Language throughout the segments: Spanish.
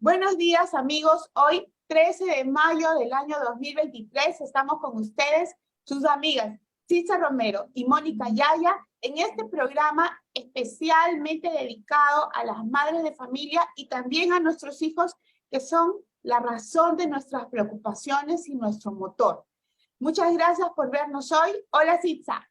Buenos días, amigos. Hoy, 13 de mayo del año 2023, estamos con ustedes, sus amigas Ciza Romero y Mónica Yaya, en este programa especialmente dedicado a las madres de familia y también a nuestros hijos, que son la razón de nuestras preocupaciones y nuestro motor. Muchas gracias por vernos hoy. Hola, Ciza.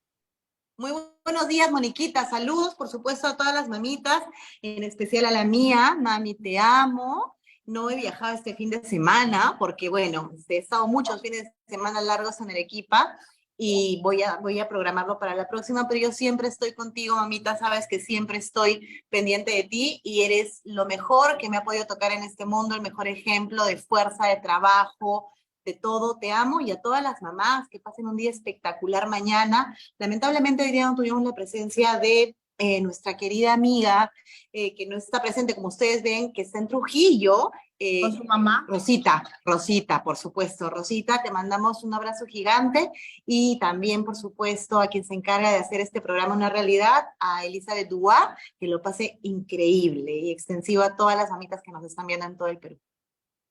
Muy buenos días, Moniquita. Saludos, por supuesto, a todas las mamitas, en especial a la mía. Mami, te amo. No he viajado este fin de semana porque, bueno, he estado muchos fines de semana largos en Arequipa y voy a programarlo para la próxima, pero yo siempre estoy contigo, mamita. Sabes que siempre estoy pendiente de ti y eres lo mejor que me ha podido tocar en este mundo, el mejor ejemplo de fuerza, de trabajo, de todo. Te amo, y a todas las mamás que pasen un día espectacular mañana. Lamentablemente hoy día no tuvimos la presencia de nuestra querida amiga, que no está presente, como ustedes ven, que está en Trujillo. ¿Con su mamá? Rosita, por supuesto. Rosita, te mandamos un abrazo gigante, y también, por supuesto, a quien se encarga de hacer este programa una realidad, a Elizabeth Duá, que lo pase increíble, y extensivo a todas las amitas que nos están viendo en todo el Perú.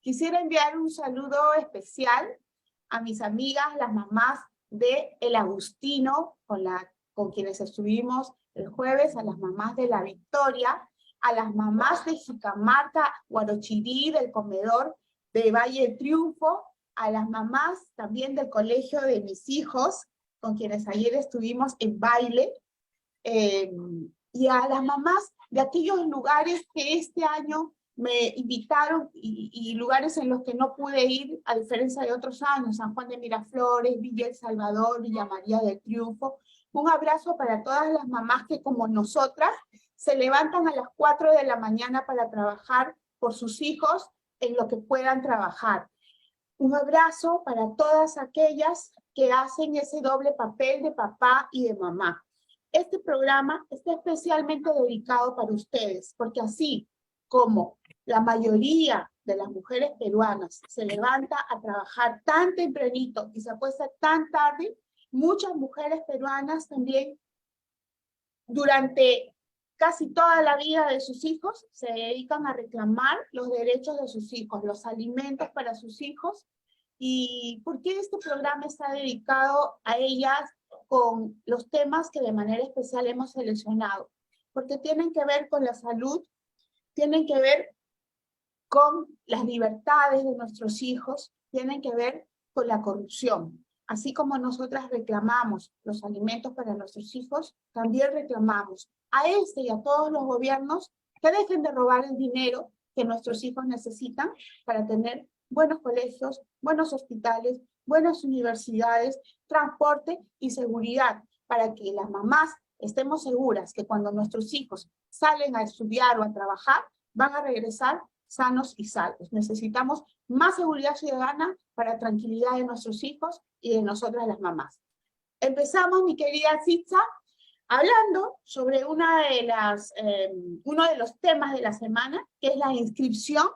Quisiera enviar un saludo especial a mis amigas, las mamás de El Agustino, con quienes estuvimos el jueves, a las mamás de La Victoria, a las mamás de Jicamarca, Guarochirí, del comedor de Valle del Triunfo, a las mamás también del colegio de mis hijos, con quienes ayer estuvimos en baile, y a las mamás de aquellos lugares que este año me invitaron y lugares en los que no pude ir, a diferencia de otros años: San Juan de Miraflores, Villa El Salvador, Villa María del Triunfo. Un abrazo para todas las mamás que, como nosotras, se levantan a las 4 de la mañana para trabajar por sus hijos en lo que puedan trabajar. Un abrazo para todas aquellas que hacen ese doble papel de papá y de mamá. Este programa está especialmente dedicado para ustedes, porque así como la mayoría de las mujeres peruanas se levanta a trabajar tan tempranito y se acuesta tan tarde, muchas mujeres peruanas también durante casi toda la vida de sus hijos se dedican a reclamar los derechos de sus hijos, los alimentos para sus hijos. ¿Y por qué este programa está dedicado a ellas con los temas que de manera especial hemos seleccionado? Porque tienen que ver con la salud, tienen que ver con las libertades de nuestros hijos, tienen que ver con la corrupción. Así como nosotras reclamamos los alimentos para nuestros hijos, también reclamamos a este y a todos los gobiernos que dejen de robar el dinero que nuestros hijos necesitan para tener buenos colegios, buenos hospitales, buenas universidades, transporte y seguridad, para que las mamás estemos seguras que cuando nuestros hijos salen a estudiar o a trabajar, van a regresar sanos y salvos. Necesitamos más seguridad ciudadana para tranquilidad de nuestros hijos y de nosotras las mamás. Empezamos, mi querida Ciza, hablando sobre uno de los temas de la semana, que es la inscripción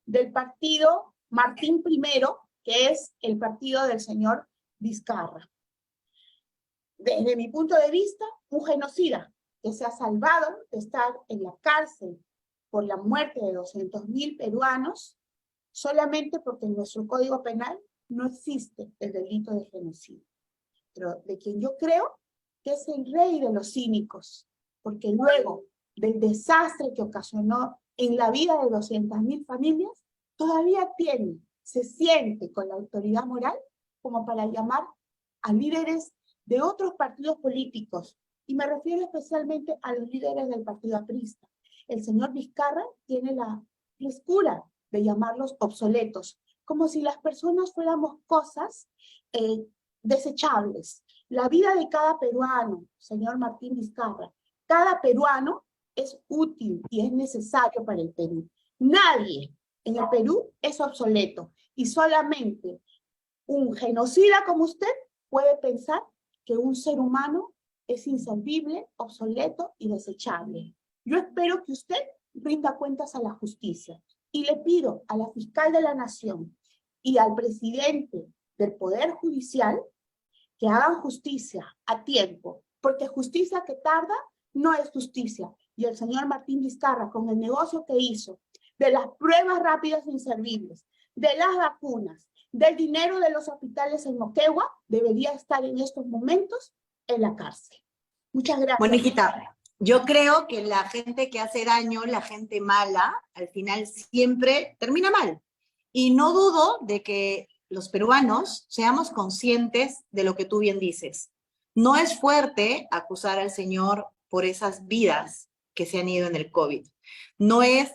del partido Martín I, que es el partido del señor Vizcarra. Desde mi punto de vista, un genocida que se ha salvado de estar en la cárcel por la muerte de 200.000 peruanos, solamente porque en nuestro Código Penal no existe el delito de genocidio. Pero de quien yo creo que es el rey de los cínicos, porque luego del desastre que ocasionó en la vida de 200.000 familias, todavía se siente con la autoridad moral como para llamar a líderes de otros partidos políticos, y me refiero especialmente a los líderes del partido aprista. El señor Vizcarra tiene la frescura de llamarlos obsoletos, como si las personas fuéramos cosas desechables. La vida de cada peruano, señor Martín Vizcarra, cada peruano es útil y es necesario para el Perú. Nadie en el Perú es obsoleto, y solamente un genocida como usted puede pensar que un ser humano es inservible, obsoleto y desechable. Yo espero que usted rinda cuentas a la justicia Y le pido a la fiscal de la Nación y al presidente del Poder Judicial que hagan justicia a tiempo, porque justicia que tarda no es justicia. Y el señor Martín Vizcarra, con el negocio que hizo, de las pruebas rápidas e inservibles, de las vacunas, del dinero de los hospitales en Moquegua, debería estar en estos momentos en la cárcel. Muchas gracias. Moniquita, yo creo que la gente que hace daño, la gente mala, al final siempre termina mal. Y no dudo de que los peruanos seamos conscientes de lo que tú bien dices. No es fuerte acusar al señor por esas vidas que se han ido en el COVID. No es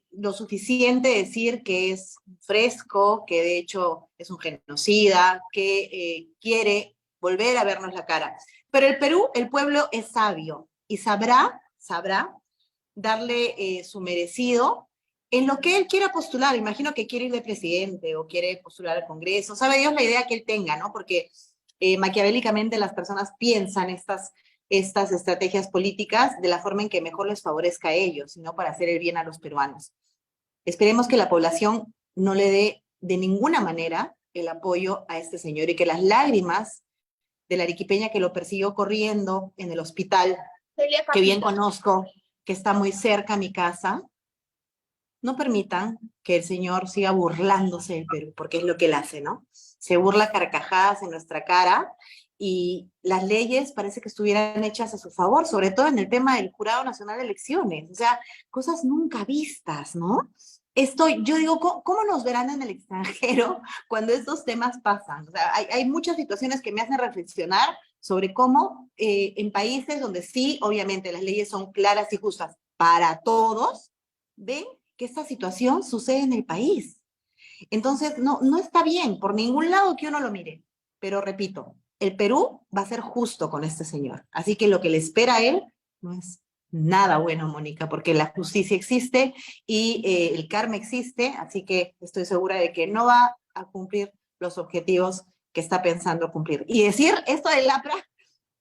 lo suficiente decir que es fresco, que de hecho es un genocida, que quiere volver a vernos la cara. Pero el Perú, el pueblo es sabio y sabrá darle su merecido en lo que él quiera postular. Imagino que quiere ir de presidente o quiere postular al Congreso. Sabe Dios la idea que él tenga, ¿no? Porque maquiavélicamente las personas piensan estas estrategias políticas de la forma en que mejor les favorezca a ellos, sino para hacer el bien a los peruanos. Esperemos que la población no le dé de ninguna manera el apoyo a este señor y que las lágrimas de la arequipeña que lo persiguió corriendo en el hospital, que bien conozco, que está muy cerca a mi casa, no permitan que el señor siga burlándose del Perú, porque es lo que él hace, ¿no? Se burla a carcajadas en nuestra cara y las leyes parece que estuvieran hechas a su favor, sobre todo en el tema del Jurado Nacional de Elecciones, o sea, cosas nunca vistas, ¿no? Yo digo, ¿cómo nos verán en el extranjero cuando estos temas pasan? O sea, hay muchas situaciones que me hacen reflexionar sobre cómo en países donde sí, obviamente, las leyes son claras y justas para todos, ven que esta situación sucede en el país. Entonces, no está bien por ningún lado que uno lo mire. Pero repito, el Perú va a ser justo con este señor. Así que lo que le espera a él no es nada bueno, Mónica, porque la justicia existe y el karma existe, así que estoy segura de que no va a cumplir los objetivos que está pensando cumplir. Y decir esto del APRA,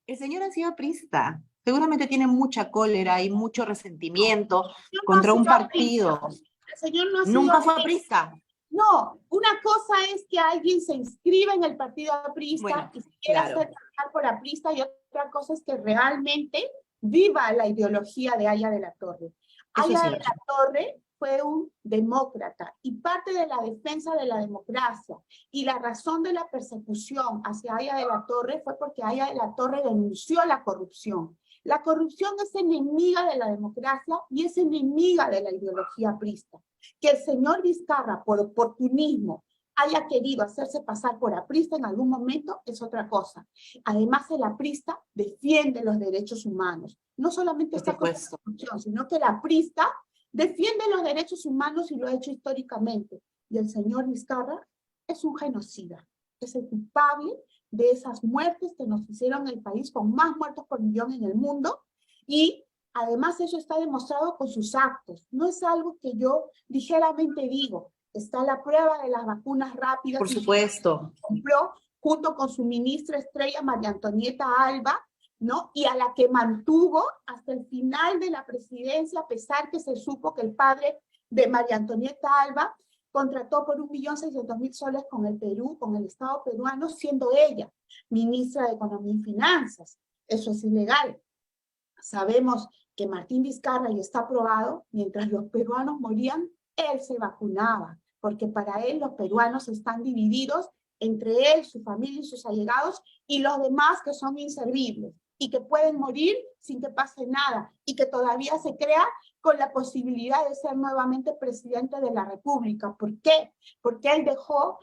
el señor ha sido aprista. Seguramente tiene mucha cólera y mucho resentimiento contra un partido. El señor no ha sido Nunca fue aprista. No, una cosa es que alguien se inscriba en el partido aprista Bueno, y se quiera claro. hacer pasar por aprista, y otra cosa es que realmente viva la ideología de Haya de la Torre. Eso es Haya de cierto. la Torre fue un demócrata y parte de la defensa de la democracia y la razón de la persecución hacia Haya de la Torre fue porque Haya de la Torre denunció la corrupción. La corrupción es enemiga de la democracia y es enemiga de la ideología aprista. Que el señor Vizcarra, por oportunismo, haya querido hacerse pasar por aprista en algún momento es otra cosa. Además, el aprista defiende los derechos humanos. No solamente está con la corrupción, sino que el aprista defiende los derechos humanos y lo ha hecho históricamente. Y el señor Vizcarra es un genocida. Es el culpable de esas muertes que nos hicieron en el país, con más muertos por millón en el mundo, y además eso está demostrado con sus actos. No es algo que yo ligeramente digo. Está la prueba de las vacunas rápidas. Por supuesto. Compró junto con su ministra estrella María Antonieta Alba, ¿no? Y a la que mantuvo hasta el final de la presidencia, a pesar que se supo que el padre de María Antonieta Alba contrató por 1.600.000 soles con el Perú, con el Estado peruano, siendo ella ministra de Economía y Finanzas. Eso es ilegal. Sabemos que Martín Vizcarra, y está probado, mientras los peruanos morían, él se vacunaba, porque para él los peruanos están divididos entre él, su familia y sus allegados, y los demás que son inservibles, y que pueden morir sin que pase nada, y que todavía se crea con la posibilidad de ser nuevamente presidente de la República. ¿Por qué? Porque él dejó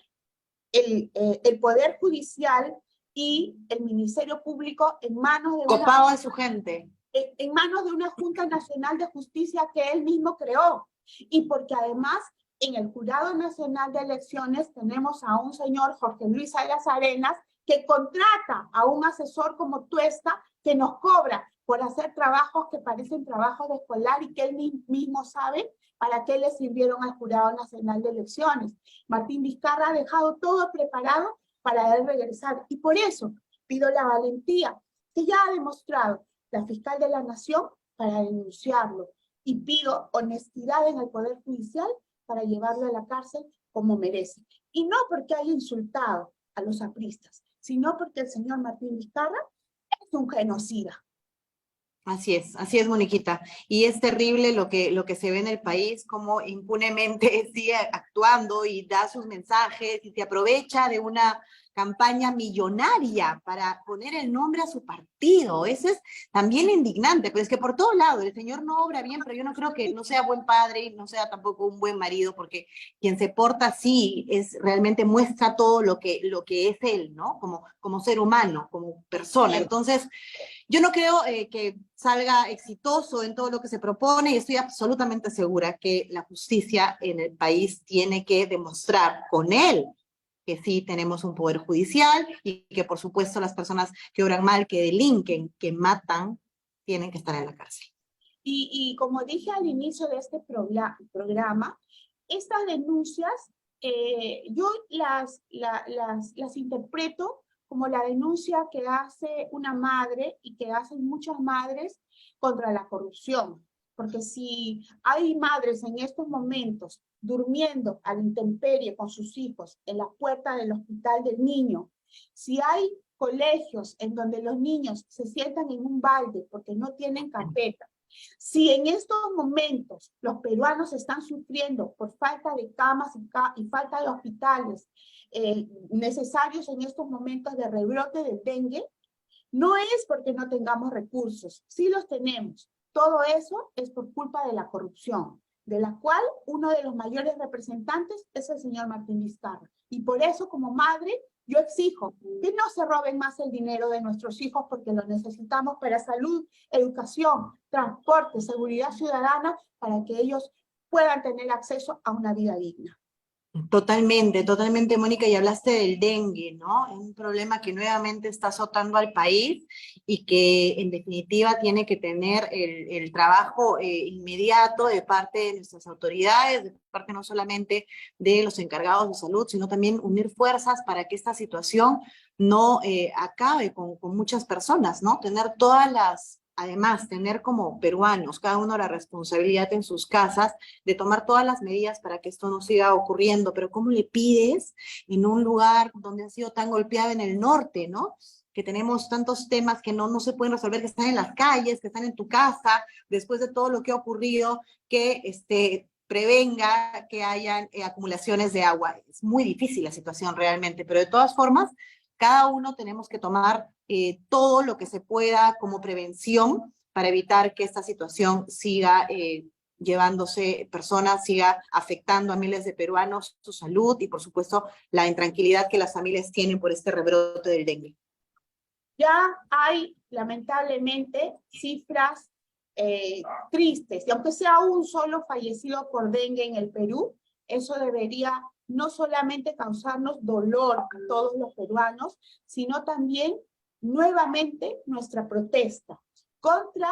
el Poder Judicial y el Ministerio Público en manos de copado de su gente. En manos de una Junta Nacional de Justicia que él mismo creó. Y porque además en el Jurado Nacional de Elecciones tenemos a un señor, Jorge Luis Ayas Arenas, que contrata a un asesor como Tuesta, que nos cobra por hacer trabajos que parecen trabajos de escolar y que él mismo sabe para qué le sirvieron al Jurado Nacional de Elecciones. Martín Vizcarra ha dejado todo preparado para él regresar. Y por eso pido la valentía que ya ha demostrado la fiscal de la Nación para denunciarlo. Y pido honestidad en el Poder Judicial para llevarlo a la cárcel como merece. Y no porque haya insultado a los apristas, sino porque el señor Martín Vizcarra es un genocida. Así es, Moniquita. Y es terrible lo que se ve en el país, cómo impunemente sigue actuando y da sus mensajes y se aprovecha de una campaña millonaria para poner el nombre a su partido. Eso es también indignante, pero es que por todo lado el señor no obra bien, pero yo no creo que no sea buen padre y no sea tampoco un buen marido, porque quien se porta así es realmente muestra todo lo que es él, ¿no? Como ser humano, como persona. Entonces, yo no creo que salga exitoso en todo lo que se propone y estoy absolutamente segura que la justicia en el país tiene que demostrar con él que sí tenemos un poder judicial y que por supuesto las personas que obran mal, que delinquen, que matan, tienen que estar en la cárcel. Y como dije al inicio de este programa, estas denuncias yo las interpreto como la denuncia que hace una madre y que hacen muchas madres contra la corrupción. Porque si hay madres en estos momentos durmiendo a la intemperie con sus hijos en la puerta del hospital del niño, si hay colegios en donde los niños se sientan en un balde porque no tienen carpeta, si en estos momentos los peruanos están sufriendo por falta de camas y falta de hospitales necesarios en estos momentos de rebrote del dengue, no es porque no tengamos recursos, sí los tenemos. Todo eso es por culpa de la corrupción, de la cual uno de los mayores representantes es el señor Martín Vizcarra. Y por eso, como madre, yo exijo que no se roben más el dinero de nuestros hijos porque lo necesitamos para salud, educación, transporte, seguridad ciudadana, para que ellos puedan tener acceso a una vida digna. Totalmente, Mónica, y hablaste del dengue, ¿no? Es un problema que nuevamente está azotando al país y que en definitiva tiene que tener el trabajo inmediato de parte de nuestras autoridades, de parte no solamente de los encargados de salud, sino también unir fuerzas para que esta situación no acabe con muchas personas, ¿no? Además, tener como peruanos, cada uno la responsabilidad en sus casas de tomar todas las medidas para que esto no siga ocurriendo, pero ¿cómo le pides en un lugar donde ha sido tan golpeado en el norte, ¿no? Que tenemos tantos temas que no se pueden resolver, que están en las calles, que están en tu casa, después de todo lo que ha ocurrido, que prevenga que hayan acumulaciones de agua. Es muy difícil la situación realmente, pero de todas formas, cada uno tenemos que tomar todo lo que se pueda como prevención para evitar que esta situación siga llevándose personas, siga afectando a miles de peruanos, su salud y por supuesto la intranquilidad que las familias tienen por este rebrote del dengue. Ya hay lamentablemente cifras tristes, y aunque sea un solo fallecido por dengue en el Perú, eso debería no solamente causarnos dolor a todos los peruanos, sino también nuevamente nuestra protesta contra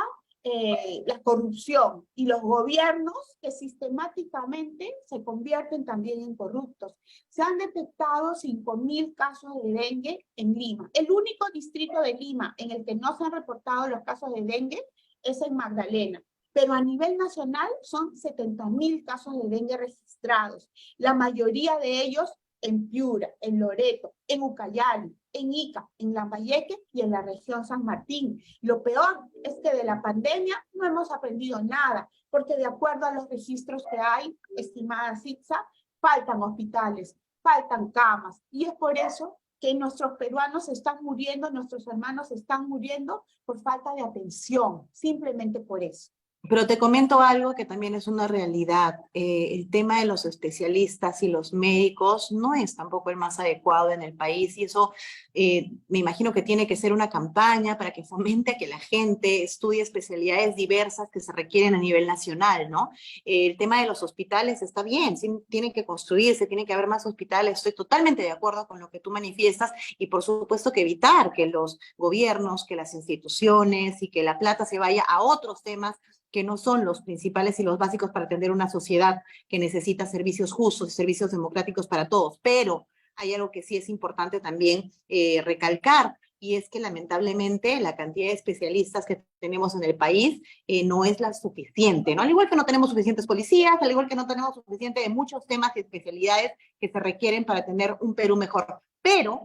la corrupción y los gobiernos que sistemáticamente se convierten también en corruptos. Se han detectado 5.000 casos de dengue en Lima. El único distrito de Lima en el que no se han reportado los casos de dengue es en Magdalena. Pero a nivel nacional son 70.000 casos de dengue registrados. La mayoría de ellos en Piura, en Loreto, en Ucayali, en Ica, en Lambayeque y en la región San Martín. Lo peor es que de la pandemia no hemos aprendido nada, porque de acuerdo a los registros que hay, estimada Sitza, faltan hospitales, faltan camas, y es por eso que nuestros peruanos están muriendo, nuestros hermanos están muriendo por falta de atención, simplemente por eso. Pero te comento algo que también es una realidad. El tema de los especialistas y los médicos no es tampoco el más adecuado en el país y eso me imagino que tiene que ser una campaña para que fomente a que la gente estudie especialidades diversas que se requieren a nivel nacional, ¿no? El tema de los hospitales está bien, sí, tienen que construirse, tiene que haber más hospitales. Estoy totalmente de acuerdo con lo que tú manifiestas y por supuesto que evitar que los gobiernos, que las instituciones y que la plata se vaya a otros temas que no son los principales y los básicos para atender una sociedad que necesita servicios justos y servicios democráticos para todos. Pero hay algo que sí es importante también recalcar, y es que lamentablemente la cantidad de especialistas que tenemos en el país no es la suficiente, ¿no? Al igual que no tenemos suficientes policías, al igual que no tenemos suficiente de muchos temas y especialidades que se requieren para tener un Perú mejor. Pero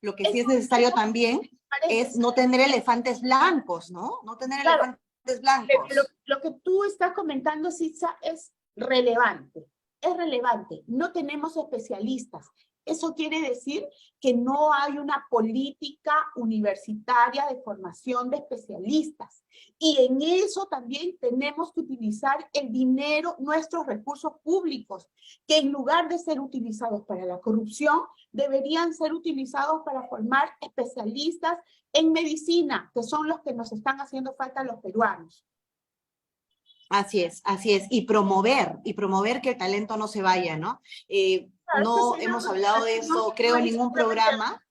lo que sí es necesario también es no tener elefantes blancos, ¿no? No tener claro, elefantes blancos. lo que tú estás comentando, Sitza, es relevante. Es relevante. No tenemos especialistas. Eso quiere decir que no hay una política universitaria de formación de especialistas. Y en eso también tenemos que utilizar el dinero, nuestros recursos públicos, que en lugar de ser utilizados para la corrupción, deberían ser utilizados para formar especialistas en medicina, que son los que nos están haciendo falta a los peruanos. Así es, así es. Y promover que el talento no se vaya, ¿no? No hemos hablado de eso, creo, en ningún programa,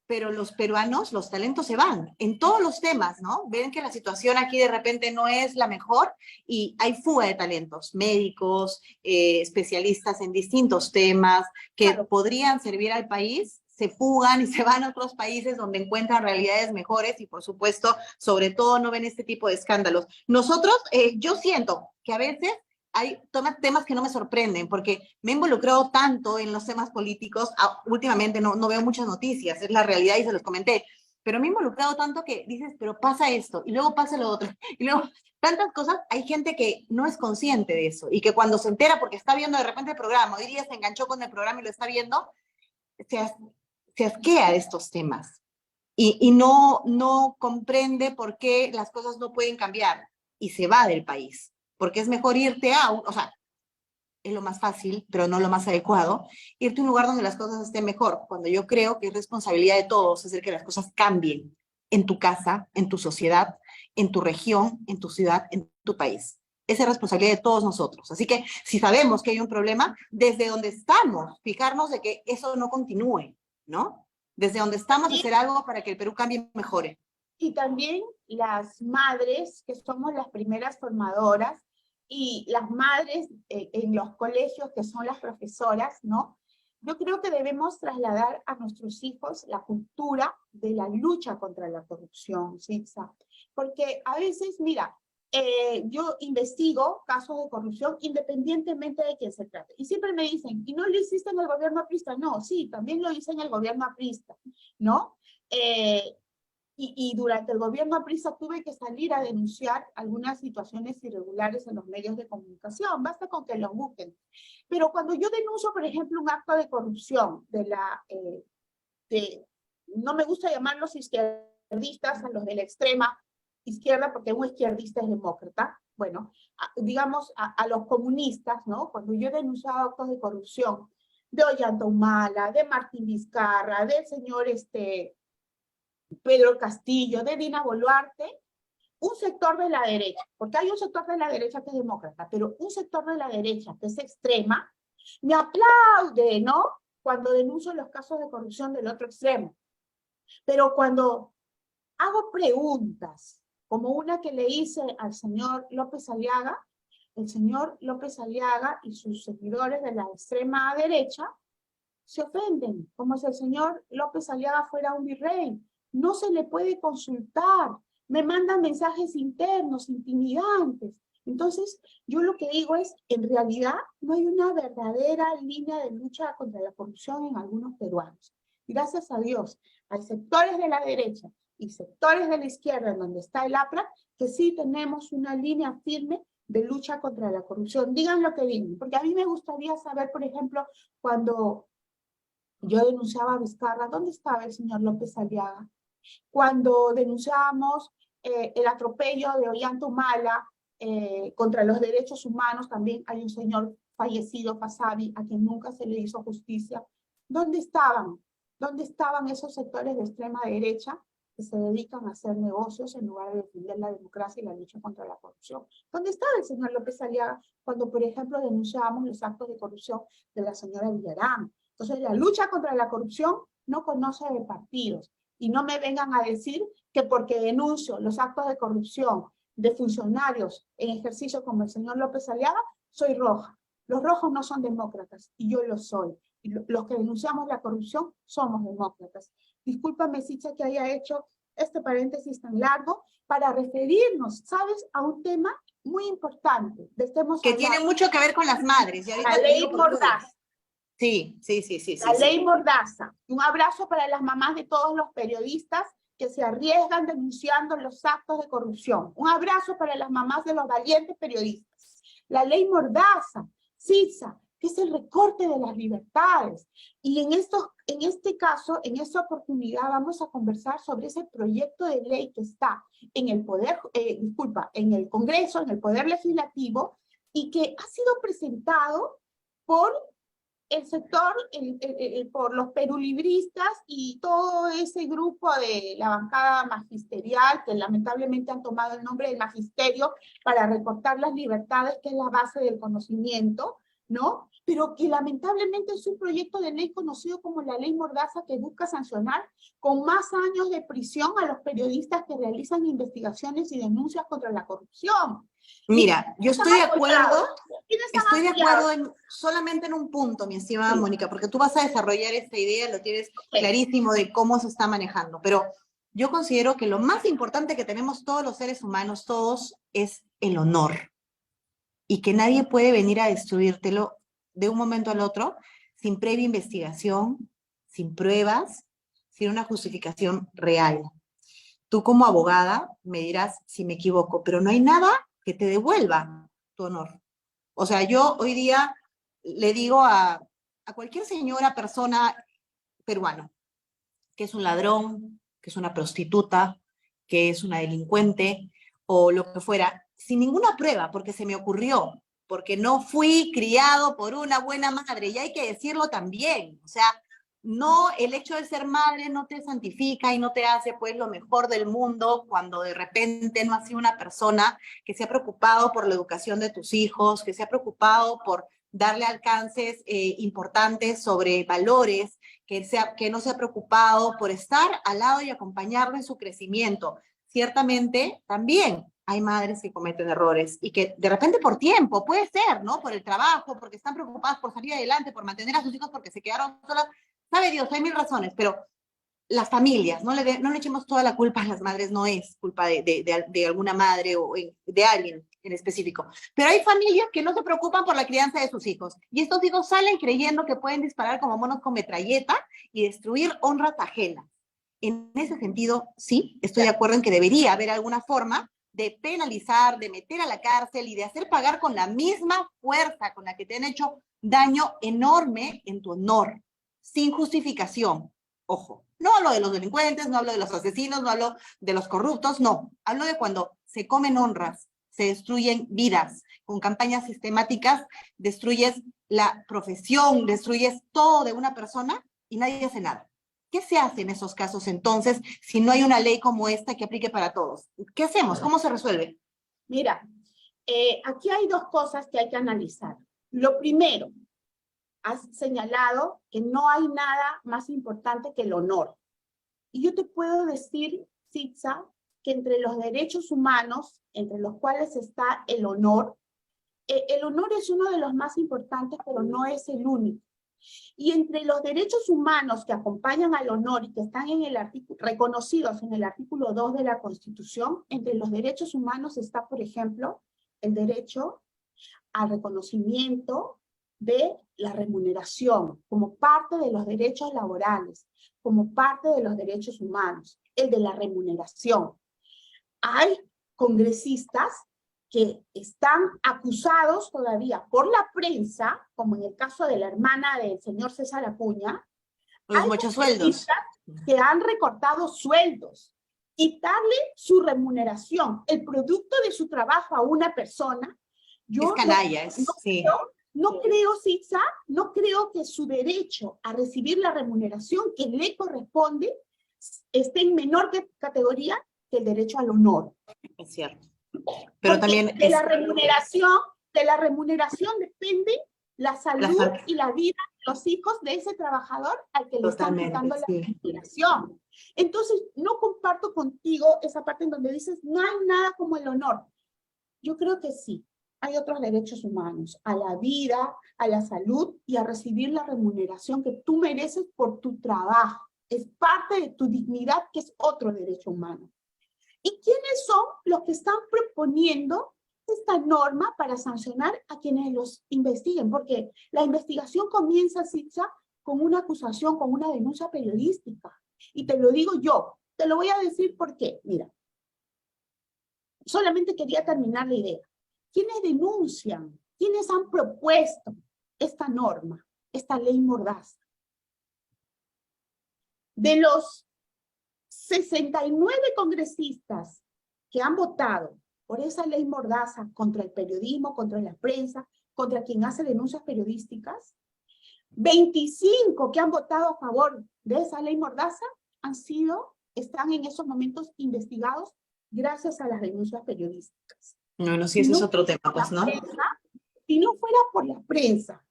pero los peruanos, los talentos se van en todos los temas, ¿no? Ven que la situación aquí de repente no es la mejor y hay fuga de talentos, médicos, especialistas en distintos temas que podrían servir al país, se fugan y se van a otros países donde encuentran realidades mejores y, por supuesto, sobre todo no ven este tipo de escándalos. Nosotros, yo siento que a veces hay temas que no me sorprenden, porque me he involucrado tanto en los temas políticos, últimamente no veo muchas noticias, es la realidad y se los comenté, pero me he involucrado tanto que dices, pero pasa esto, y luego pasa lo otro, y luego tantas cosas, hay gente que no es consciente de eso, y que cuando se entera porque está viendo de repente el programa, hoy día se enganchó con el programa y lo está viendo, se asquea de estos temas y no comprende por qué las cosas no pueden cambiar y se va del país, porque es mejor irte o sea, es lo más fácil, pero no lo más adecuado, irte a un lugar donde las cosas estén mejor, cuando yo creo que es responsabilidad de todos hacer que las cosas cambien en tu casa, en tu sociedad, en tu región, en tu ciudad, en tu país. Esa es responsabilidad de todos nosotros. Así que si sabemos que hay un problema, desde donde estamos, fijarnos de que eso no continúe, ¿no? Desde donde estamos, hacer algo para que el Perú cambie y mejore. Y también las madres, que somos las primeras formadoras, y las madres en los colegios, que son las profesoras, ¿no? Yo creo que debemos trasladar a nuestros hijos la cultura de la lucha contra la corrupción, Sitza. Porque a veces, mira, yo investigo casos de corrupción independientemente de quién se trate. Y siempre me dicen, ¿y no lo hiciste en el gobierno aprista? No, sí, también lo hice en el gobierno aprista, ¿no? Y durante el gobierno aprista tuve que salir a denunciar algunas situaciones irregulares en los medios de comunicación, basta con que los busquen. Pero cuando yo denuncio, por ejemplo, un acto de corrupción no me gusta llamarlos izquierdistas a los de la extrema izquierda, porque un izquierdista es demócrata, bueno, digamos a los comunistas, ¿no? Cuando yo he denunciado actos de corrupción de Ollanta Humala, de Martín Vizcarra, del señor Pedro Castillo, de Dina Boluarte, un sector de la derecha, porque hay un sector de la derecha que es demócrata, pero un sector de la derecha que es extrema, me aplaude, ¿no? Cuando denuncio los casos de corrupción del otro extremo. Pero cuando hago preguntas, como una que le hice al señor López Aliaga, el señor López Aliaga y sus seguidores de la extrema derecha se ofenden, como si el señor López Aliaga fuera un virrey. No se le puede consultar, me mandan mensajes internos, intimidantes. Entonces, yo lo que digo es, en realidad, no hay una verdadera línea de lucha contra la corrupción en algunos peruanos. Gracias a Dios, hay sectores de la derecha y sectores de la izquierda en donde está el APRA, que sí tenemos una línea firme de lucha contra la corrupción. Digan lo que digan, porque a mí me gustaría saber, por ejemplo, cuando yo denunciaba a Vizcarra, ¿dónde estaba el señor López Aliaga? Cuando denunciábamos el atropello de Ollanta Humala contra los derechos humanos, también hay un señor fallecido, Fasabi, a quien nunca se le hizo justicia. ¿Dónde estaban? ¿Dónde estaban esos sectores de extrema derecha que se dedican a hacer negocios en lugar de defender la democracia y la lucha contra la corrupción? ¿Dónde estaba el señor López Aliaga cuando, por ejemplo, denunciábamos los actos de corrupción de la señora Villarán? Entonces, la lucha contra la corrupción no conoce de partidos. Y no me vengan a decir que porque denuncio los actos de corrupción de funcionarios en ejercicio como el señor López Aliaga, soy roja. Los rojos no son demócratas, y yo lo soy. Y los que denunciamos la corrupción somos demócratas. Discúlpame, Sitza, que haya hecho este paréntesis tan largo para referirnos, ¿sabes?, a un tema muy importante. Que tiene mucho que ver con las madres. Y ahorita la te ley digo por qué. Mordaza. Sí. La ley Mordaza. Un abrazo para las mamás de todos los periodistas que se arriesgan denunciando los actos de corrupción. Un abrazo para las mamás de los valientes periodistas. La ley Mordaza, Sitza, que es el recorte de las libertades. Y en este caso, en esta oportunidad, vamos a conversar sobre ese proyecto de ley que está en el en el Congreso, en el Poder Legislativo, y que ha sido presentado por el sector, por los perulibristas y todo ese grupo de la bancada magisterial, que lamentablemente han tomado el nombre del magisterio para recortar las libertades, que es la base del conocimiento, ¿no? Pero que lamentablemente es un proyecto de ley conocido como la ley Mordaza, que busca sancionar con más años de prisión a los periodistas que realizan investigaciones y denuncias contra la corrupción. Mira, yo estoy de acuerdo, solamente en un punto, mi estimada Mónica, porque tú vas a desarrollar esta idea, lo tienes clarísimo de cómo se está manejando, pero yo considero que lo más importante que tenemos todos los seres humanos, todos, es el honor, y que nadie puede venir a destruírtelo de un momento al otro sin previa investigación, sin pruebas, sin una justificación real. Tú como abogada me dirás si me equivoco, pero no hay nada que te devuelva tu honor. O sea, yo hoy día le digo a cualquier señora, persona peruana, que es un ladrón, que es una prostituta, que es una delincuente, o lo que fuera, sin ninguna prueba, porque se me ocurrió, porque no fui criado por una buena madre, y hay que decirlo también. O sea, no, el hecho de ser madre no te santifica y no te hace pues lo mejor del mundo cuando de repente no has sido una persona que se ha preocupado por la educación de tus hijos, que se ha preocupado por darle alcances importantes sobre valores, que no se ha preocupado por estar al lado y acompañarlo en su crecimiento. Ciertamente también hay madres que cometen errores y que de repente por tiempo, puede ser, ¿no? Por el trabajo, porque están preocupadas por salir adelante, por mantener a sus hijos porque se quedaron solas. Sabe Dios, hay mil razones, pero las familias, no le echemos toda la culpa a las madres, no es culpa de alguna madre o de alguien en específico. Pero hay familias que no se preocupan por la crianza de sus hijos, y estos hijos salen creyendo que pueden disparar como monos con metralleta y destruir honras ajenas. En ese sentido, sí, estoy de acuerdo en que debería haber alguna forma de penalizar, de meter a la cárcel y de hacer pagar con la misma fuerza con la que te han hecho daño enorme en tu honor, sin justificación. Ojo, no hablo de los delincuentes, no hablo de los asesinos, no hablo de los corruptos, no. Hablo de cuando se comen honras, se destruyen vidas. Con campañas sistemáticas destruyes la profesión, destruyes todo de una persona y nadie hace nada. ¿Qué se hace en esos casos entonces si no hay una ley como esta que aplique para todos? ¿Qué hacemos? ¿Cómo se resuelve? Mira, aquí hay dos cosas que hay que analizar. Lo primero, has señalado que no hay nada más importante que el honor. Y yo te puedo decir, Sitza, que entre los derechos humanos, entre los cuales está el honor es uno de los más importantes, pero no es el único. Y entre los derechos humanos que acompañan al honor y que están en el reconocidos en el artículo 2 de la Constitución, entre los derechos humanos está, por ejemplo, el derecho al reconocimiento de la remuneración como parte de los derechos laborales, como parte de los derechos humanos, el de la remuneración. Hay congresistas que están acusados todavía por la prensa, como en el caso de la hermana del señor César Acuña, los mochasueldos, que han recortado sueldos, quitarle su remuneración, el producto de su trabajo a una persona. Yo es canalla, no creo, Sitza, no creo que su derecho a recibir la remuneración que le corresponde esté en menor categoría que el derecho al honor. Es cierto. Pero porque también de la remuneración depende la salud y la vida de los hijos de ese trabajador al que le están quitando la remuneración. Entonces, no comparto contigo esa parte en donde dices, no hay nada como el honor. Yo creo que sí. hay otros derechos humanos, a la vida, a la salud y a recibir la remuneración que tú mereces por tu trabajo. Es parte de tu dignidad, que es otro derecho humano. ¿Y quiénes son los que están proponiendo esta norma para sancionar a quienes los investiguen? Porque la investigación comienza, Sitza, con una acusación, con una denuncia periodística. Y te lo digo yo, te lo voy a decir por qué. Mira, solamente quería terminar la idea. ¿Quiénes denuncian? ¿Quiénes han propuesto esta norma, esta ley Mordaza? De los 69 congresistas que han votado por esa ley Mordaza contra el periodismo, contra la prensa, contra quien hace denuncias periodísticas, 25 que han votado a favor de esa ley Mordaza están en esos momentos investigados gracias a las denuncias periodísticas. Bueno, sí, ese es otro tema, pues, ¿no? Si no fuera por la prensa,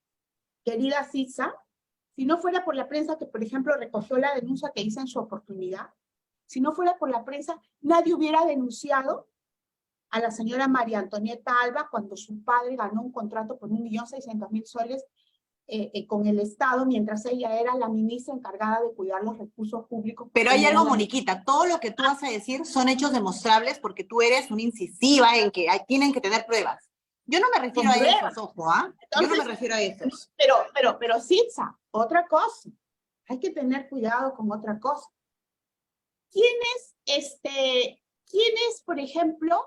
querida Sitza, si no fuera por la prensa que, por ejemplo, recogió la denuncia que hice en su oportunidad, si no fuera por la prensa, nadie hubiera denunciado a la señora María Antonieta Alba cuando su padre ganó un contrato por 1.600.000 soles con el Estado, mientras ella era la ministra encargada de cuidar los recursos públicos. Pero hay algo, Moniquita, todo lo que tú vas a decir son hechos demostrables porque tú eres una incisiva en que tienen que tener pruebas. Yo no me refiero a esos, ojo, ¿ah? Yo no me refiero a esos. Pero Sitza, otra cosa. Hay que tener cuidado con otra cosa. ¿Quiénes, por ejemplo,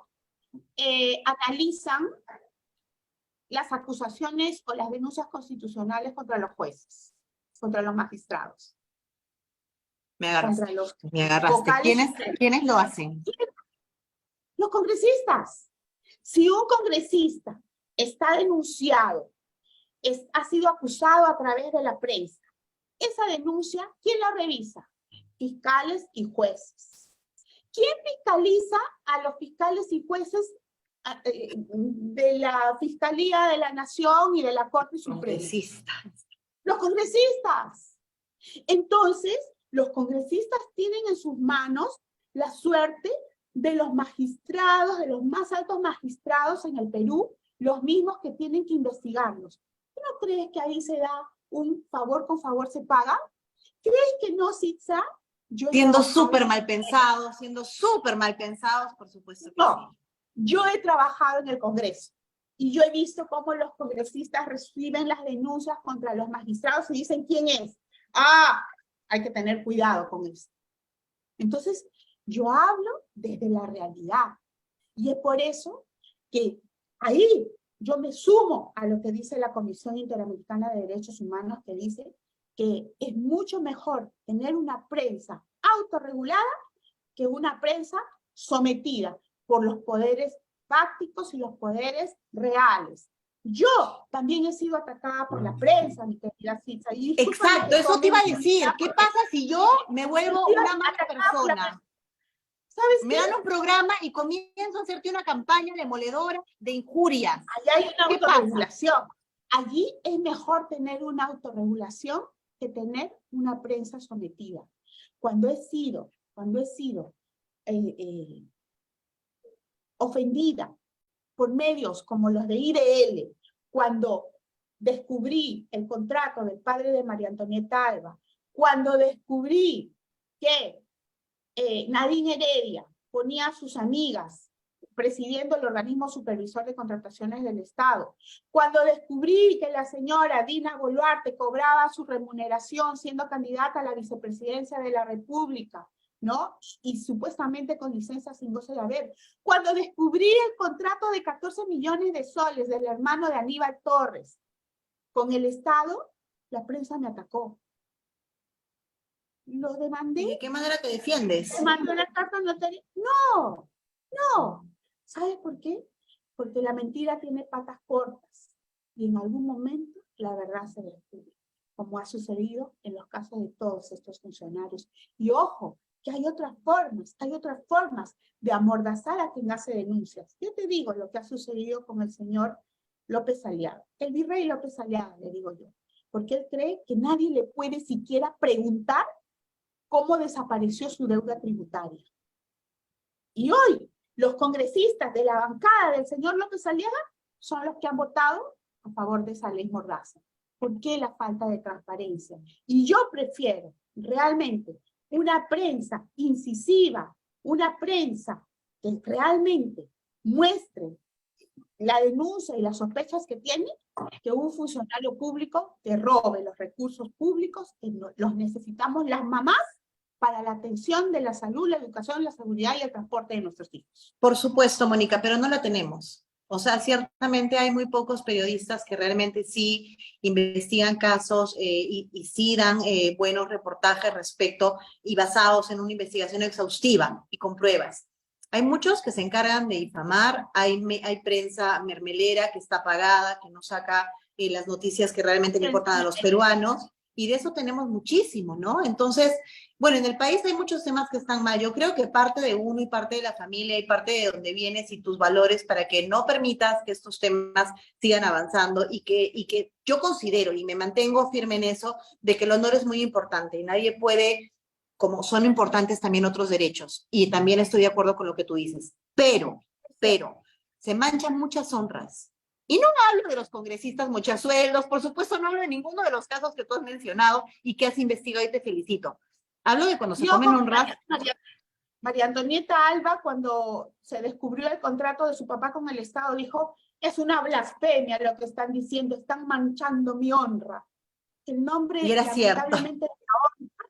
analizan las acusaciones o las denuncias constitucionales contra los jueces, contra los magistrados? Me agarraste. ¿Quiénes lo hacen? Los congresistas. Si un congresista está denunciado, ha sido acusado a través de la prensa, esa denuncia, ¿quién la revisa? Fiscales y jueces. ¿Quién fiscaliza a los fiscales y jueces de la Fiscalía de la Nación y de la Corte Suprema? Congresistas. Los congresistas. Entonces, los congresistas tienen en sus manos la suerte de los magistrados, de los más altos magistrados en el Perú, los mismos que tienen que investigarlos. ¿Tú no crees que ahí se da un favor con favor se paga? ¿Crees que no, Sitza? Siendo súper mal pensados, por supuesto que no. Sí. Yo he trabajado en el Congreso y yo he visto cómo los congresistas reciben las denuncias contra los magistrados y dicen, ¿quién es? Ah, hay que tener cuidado con eso. Entonces, yo hablo desde la realidad y es por eso que ahí yo me sumo a lo que dice la Comisión Interamericana de Derechos Humanos, que dice que es mucho mejor tener una prensa autorregulada que una prensa sometida por los poderes fácticos y los poderes reales. Yo también he sido atacada por la prensa, mi querida Sitza. Exacto, eso te iba a decir. ¿Qué pasa si yo me vuelvo una mala persona? ¿Sabes qué? Me dan un programa y comienzo a hacerte una campaña demoledora de injurias. Allá hay una autorregulación. Allí es mejor tener una autorregulación que tener una prensa sometida. Cuando he sido ofendida por medios como los de IDL, cuando descubrí el contrato del padre de María Antonieta Alba, cuando descubrí que Nadine Heredia ponía a sus amigas presidiendo el organismo supervisor de contrataciones del Estado, cuando descubrí que la señora Dina Boluarte cobraba su remuneración siendo candidata a la vicepresidencia de la República, ¿no? Y supuestamente con licencia sin goce de haber. Cuando descubrí el contrato de 14 millones de soles del hermano de Aníbal Torres con el Estado, la prensa me atacó. Lo demandé. ¿Y de qué manera te defiendes? ¿Me mandó la carta notaria? No, no. ¿Sabes por qué? Porque la mentira tiene patas cortas y en algún momento la verdad se descubre, como ha sucedido en los casos de todos estos funcionarios. Y ojo, que hay otras formas de amordazar a quien hace denuncias. Yo te digo lo que ha sucedido con el señor López Aliaga, el virrey López Aliaga, le digo yo, porque él cree que nadie le puede siquiera preguntar cómo desapareció su deuda tributaria. Y hoy, los congresistas de la bancada del señor López Aliaga son los que han votado a favor de esa ley Mordaza. ¿Por qué la falta de transparencia? Y yo prefiero realmente una prensa incisiva, una prensa que realmente muestre la denuncia y las sospechas que tiene, que un funcionario público que robe los recursos públicos, que los necesitamos las mamás para la atención de la salud, la educación, la seguridad y el transporte de nuestros hijos. Por supuesto, Mónica, pero no la tenemos. O sea, ciertamente hay muy pocos periodistas que realmente sí investigan casos y sí dan buenos reportajes respecto y basados en una investigación exhaustiva y con pruebas. Hay muchos que se encargan de difamar, hay prensa mermelera que está pagada, que no saca las noticias que realmente le importan a los peruanos, y de eso tenemos muchísimo, ¿no? Entonces, bueno, en el país hay muchos temas que están mal. Yo creo que parte de uno y parte de la familia y parte de donde vienes y tus valores para que no permitas que estos temas sigan avanzando y que yo considero y me mantengo firme en eso, de que el honor es muy importante y nadie puede, como son importantes también otros derechos. Y también estoy de acuerdo con lo que tú dices. Pero, se manchan muchas honras. Y no hablo de los congresistas mochasueldos, por supuesto no hablo de ninguno de los casos que tú has mencionado y que has investigado y te felicito. Hablo de cuando se comen honras. María Antonieta Alba, cuando se descubrió el contrato de su papá con el Estado, dijo, es una blasfemia lo que están diciendo, están manchando mi honra. El nombre, y era lamentablemente, cierto. de la honra,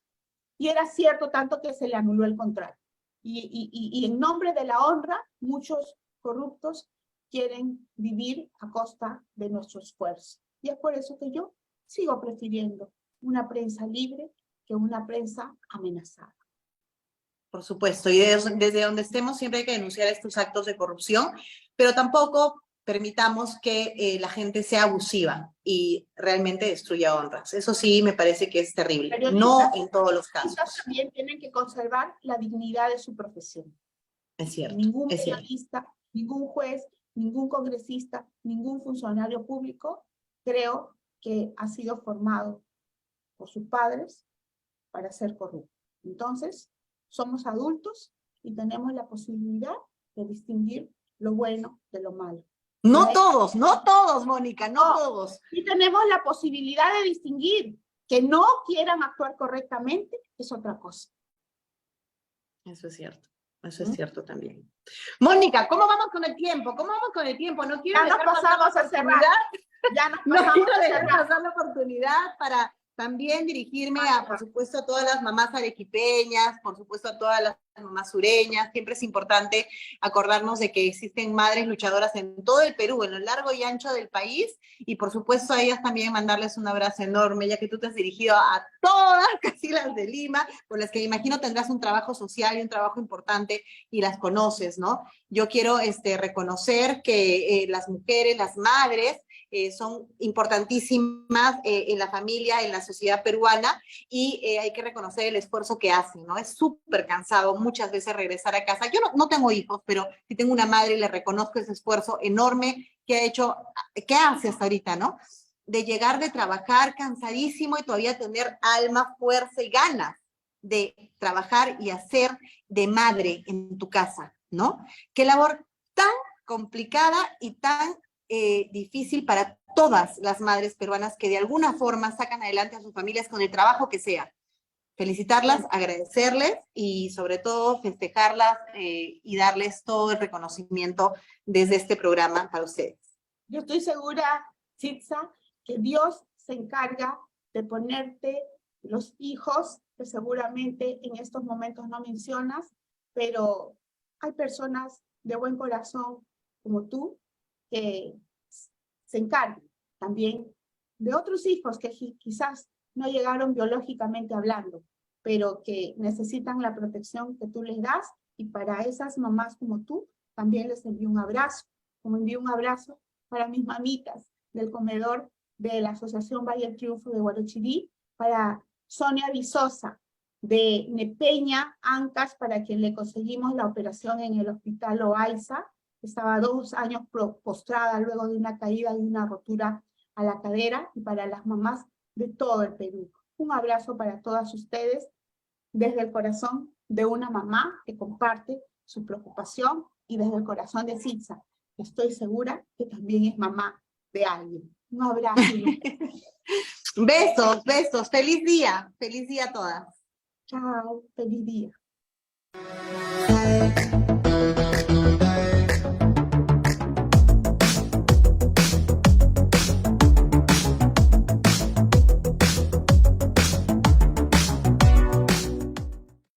y era cierto tanto que se le anuló el contrato. Y en nombre de la honra, muchos corruptos quieren vivir a costa de nuestro esfuerzo. Y es por eso que yo sigo prefiriendo una prensa libre que una prensa amenazada. Por supuesto, y desde donde estemos siempre hay que denunciar estos actos de corrupción, pero tampoco permitamos que la gente sea abusiva y realmente destruya honras. Eso sí me parece que es terrible, no en todos los casos. También tienen que conservar la dignidad de su profesión. Es cierto. Ningún periodista, ningún juez, ningún congresista, ningún funcionario público, creo que ha sido formado por sus padres para ser corrupto. Entonces, somos adultos y tenemos la posibilidad de distinguir lo bueno de lo malo. No todos, Mónica, no todos. Y tenemos la posibilidad de distinguir. Que no quieran actuar correctamente es otra cosa. Eso es cierto. Eso es cierto también. Mónica, ¿cómo vamos con el tiempo? No quiero dejar pasar la oportunidad. No quiero dejar pasar la oportunidad para también dirigirme a, por supuesto, a todas las mamás arequipeñas, por supuesto, a todas las mamás sureñas. Siempre es importante acordarnos de que existen madres luchadoras en todo el Perú, en lo largo y ancho del país, y por supuesto a ellas también mandarles un abrazo enorme, ya que tú te has dirigido a todas, casi las de Lima, por las que me imagino tendrás un trabajo social y un trabajo importante y las conoces, ¿no? Yo quiero reconocer que las mujeres, las madres, son importantísimas en la familia, en la sociedad peruana, y hay que reconocer el esfuerzo que hacen, ¿no? Es súper cansado muchas veces regresar a casa. Yo no tengo hijos, pero sí tengo una madre y le reconozco ese esfuerzo enorme que ha hecho, que hace hasta ahorita, ¿no? De llegar de trabajar cansadísimo y todavía tener alma, fuerza y ganas de trabajar y hacer de madre en tu casa, ¿no? Qué labor tan complicada y tan difícil para todas las madres peruanas que de alguna forma sacan adelante a sus familias con el trabajo que sea. Felicitarlas, agradecerles y sobre todo festejarlas y darles todo el reconocimiento desde este programa para ustedes. Yo estoy segura, Sitza, que Dios se encarga de ponerte los hijos que seguramente en estos momentos no mencionas, pero hay personas de buen corazón como tú que se encargan también de otros hijos que quizás no llegaron biológicamente hablando, pero que necesitan la protección que tú les das, y para esas mamás como tú también les envío un abrazo, como envío un abrazo para mis mamitas del comedor de la Asociación Valle del Triunfo de Guarochirí, para Sonia Vizosa de Nepeña, Ancas, para quien le conseguimos la operación en el hospital Loaiza, estaba 2 años postrada luego de una caída y una rotura a la cadera, y para las mamás de todo el Perú. Un abrazo para todas ustedes desde el corazón de una mamá que comparte su preocupación y desde el corazón de Sitza, estoy segura que también es mamá de alguien. Un abrazo. Besos, besos. Feliz día a todas. Chao, feliz día.